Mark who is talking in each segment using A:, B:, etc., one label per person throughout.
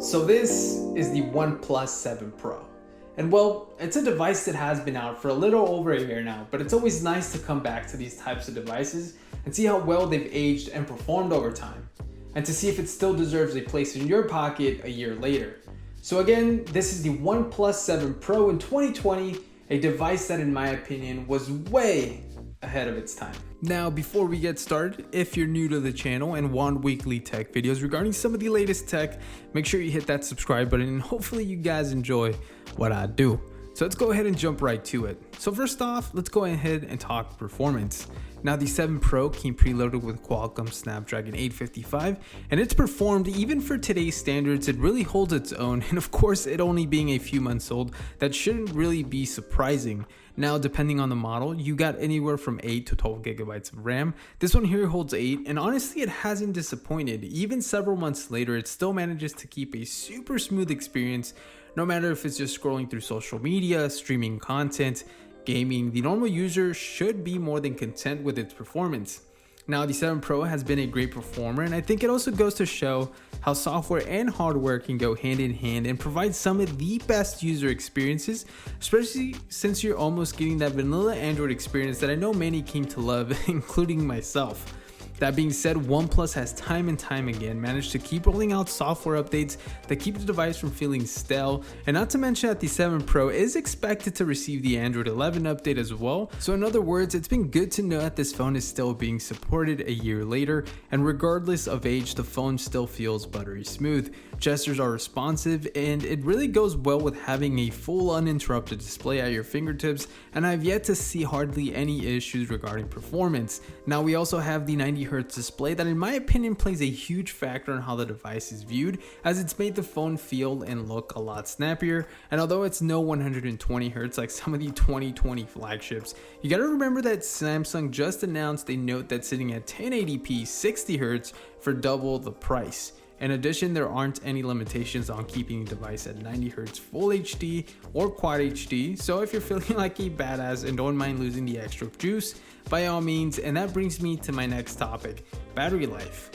A: So this is the OnePlus 7 Pro. And well, it's a device that has been out for a little over a year now, but it's always nice to come back to these types of devices and see how well they've aged and performed over time, and to see if it still deserves a place in your pocket a year later. So again, this is the OnePlus 7 Pro in 2020, a device that in my opinion was way ahead of its time. Now, before we get started, if you're new to the channel and want weekly tech videos regarding some of the latest tech, make sure you hit that subscribe button and hopefully you guys enjoy what I do. So let's go ahead and jump right to it. So first off, let's go ahead and talk performance. Now the 7 Pro came preloaded with Qualcomm Snapdragon 855, and it's performed even for today's standards. It really holds its own, and of course it only being a few months old, that shouldn't really be surprising. Now depending on the model, you got anywhere from 8 to 12 gigabytes of RAM. This one here holds 8, and honestly it hasn't disappointed. Even several months later, it still manages to keep a super smooth experience, no matter if it's just scrolling through social media, streaming content, gaming. The normal user should be more than content with its performance. Now the 7 Pro has been a great performer, and I think it also goes to show how software and hardware can go hand in hand and provide some of the best user experiences, especially since you're almost getting that vanilla Android experience that I know many came to love, including myself. That being said, OnePlus has time and time again managed to keep rolling out software updates that keep the device from feeling stale, and not to mention that the 7 Pro is expected to receive the Android 11 update as well. So in other words, it's been good to know that this phone is still being supported a year later, and regardless of age, the phone still feels buttery smooth. Gestures are responsive, and it really goes well with having a full uninterrupted display at your fingertips, and I've yet to see hardly any issues regarding performance. Now we also have the 90Hz display that in my opinion plays a huge factor on how the device is viewed, as it's made the phone feel and look a lot snappier. And although it's no 120Hz like some of the 2020 flagships, you gotta remember that Samsung just announced a Note that's sitting at 1080p 60Hz for double the price. In addition, there aren't any limitations on keeping the device at 90Hz Full HD or Quad HD, so if you're feeling like a badass and don't mind losing the extra juice, by all means. And that brings me to my next topic, battery life.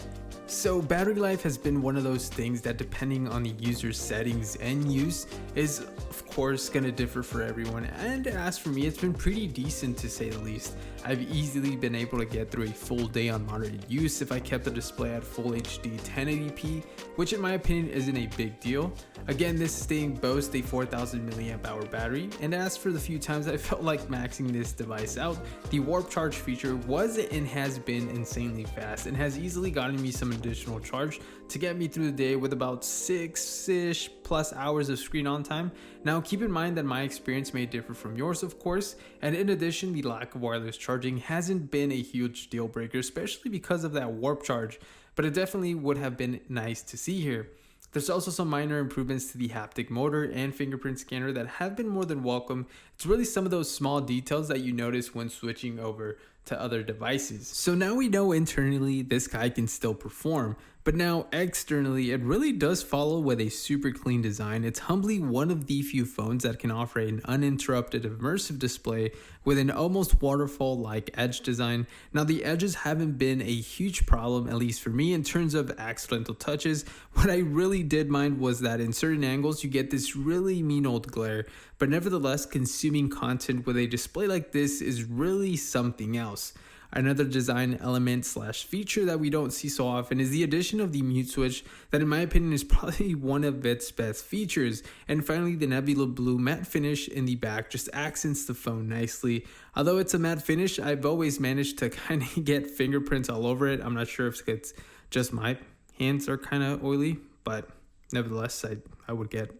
A: So battery life has been one of those things that, depending on the user's settings and use, is of course going to differ for everyone, and as for me, it's been pretty decent to say the least. I've easily been able to get through a full day on monitored use if I kept the display at Full HD 1080p, which in my opinion isn't a big deal. Again, this thing boasts a 4000 mAh battery, and as for the few times I felt like maxing this device out, the warp charge feature was and has been insanely fast, and has easily gotten me some additional charge to get me through the day with about 6-ish plus hours of screen on time. Now keep in mind that my experience may differ from yours of course, and in addition, the lack of wireless charging hasn't been a huge deal breaker, especially because of that warp charge, but it definitely would have been nice to see here. There's also some minor improvements to the haptic motor and fingerprint scanner that have been more than welcome. It's really some of those small details that you notice when switching over to other devices. So now we know internally this guy can still perform, but now externally it really does follow with a super clean design. It's humbly one of the few phones that can offer an uninterrupted immersive display with an almost waterfall-like edge design. Now the edges haven't been a huge problem, at least for me, in terms of accidental touches. What I really did mind was that in certain angles you get this really mean old glare, but nevertheless consuming content with a display like this is really something else. Another design element / feature that we don't see so often is the addition of the mute switch, that in my opinion is probably one of its best features. And finally, the nebula blue matte finish in the back just accents the phone nicely. Although it's a matte finish, I've always managed to kind of get fingerprints all over it. I'm not sure if it's just my hands are kind of oily, but nevertheless I would get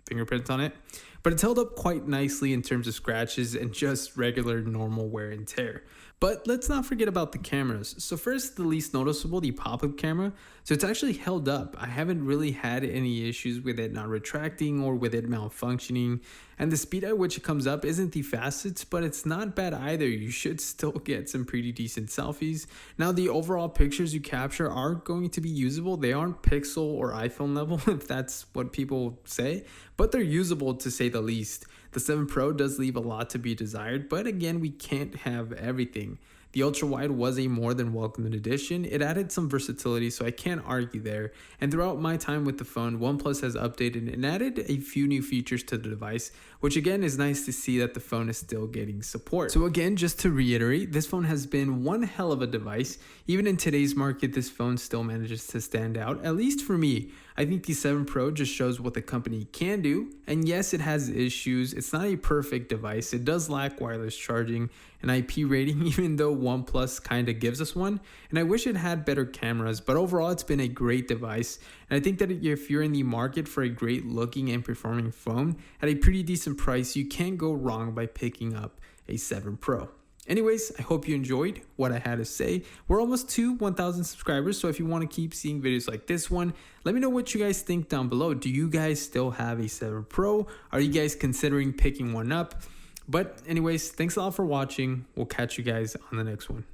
A: fingerprints on it. But it's held up quite nicely in terms of scratches and just regular normal wear and tear. But let's not forget about the cameras. So first, the least noticeable, the pop-up camera. So it's actually held up. I haven't really had any issues with it not retracting or with it malfunctioning. And the speed at which it comes up isn't the fastest, but it's not bad either. You should still get some pretty decent selfies. Now the overall pictures you capture are going to be usable. They aren't pixel or iPhone level, if that's what people say, but they're usable to say the least. The 7 Pro does leave a lot to be desired, but again, we can't have everything. The ultra wide was a more than welcome addition. It added some versatility, so I can't argue there. And throughout my time with the phone, OnePlus has updated and added a few new features to the device, which again is nice to see that the phone is still getting support. So again, just to reiterate, this phone has been one hell of a device. Even in today's market, this phone still manages to stand out, at least for me. I think the 7 Pro just shows what the company can do. And yes, it has issues. It's not a perfect device. It does lack wireless charging and IP rating, even though OnePlus kind of gives us one. And I wish it had better cameras, but overall, it's been a great device. And I think that if you're in the market for a great looking and performing phone at a pretty decent price, you can't go wrong by picking up a 7 Pro. Anyways, I hope you enjoyed what I had to say. We're almost to 1,000 subscribers, so if you want to keep seeing videos like this one, let me know what you guys think down below. Do you guys still have a 7 Pro? Are you guys considering picking one up? But anyways, thanks a lot for watching. We'll catch you guys on the next one.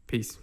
A: Peace.